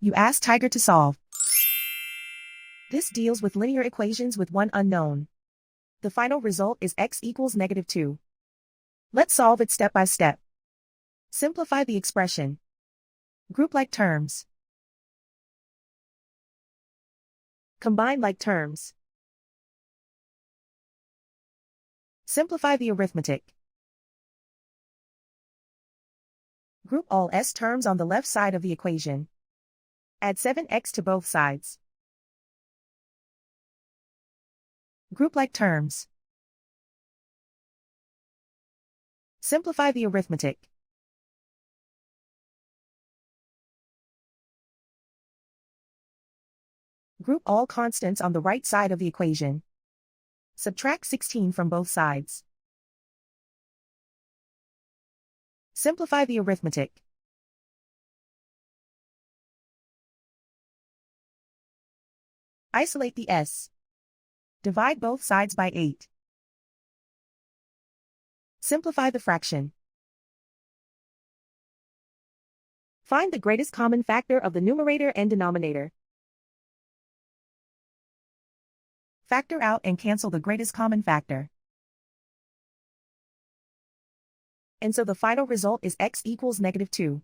You ask Tiger to solve. This deals with linear equations with one unknown. The final result is x equals -2. Let's solve it step by step. Simplify the expression. Group like terms. Combine like terms. Simplify the arithmetic. Group all s terms on the left side of the equation. Add 7x to both sides. Group like terms. Simplify the arithmetic. Group all constants on the right side of the equation. Subtract 16 from both sides. Simplify the arithmetic. Isolate the s. Divide both sides by 8. Simplify the fraction. Find the greatest common factor of the numerator and denominator. Factor out and cancel the greatest common factor. And so the final result is x equals -2.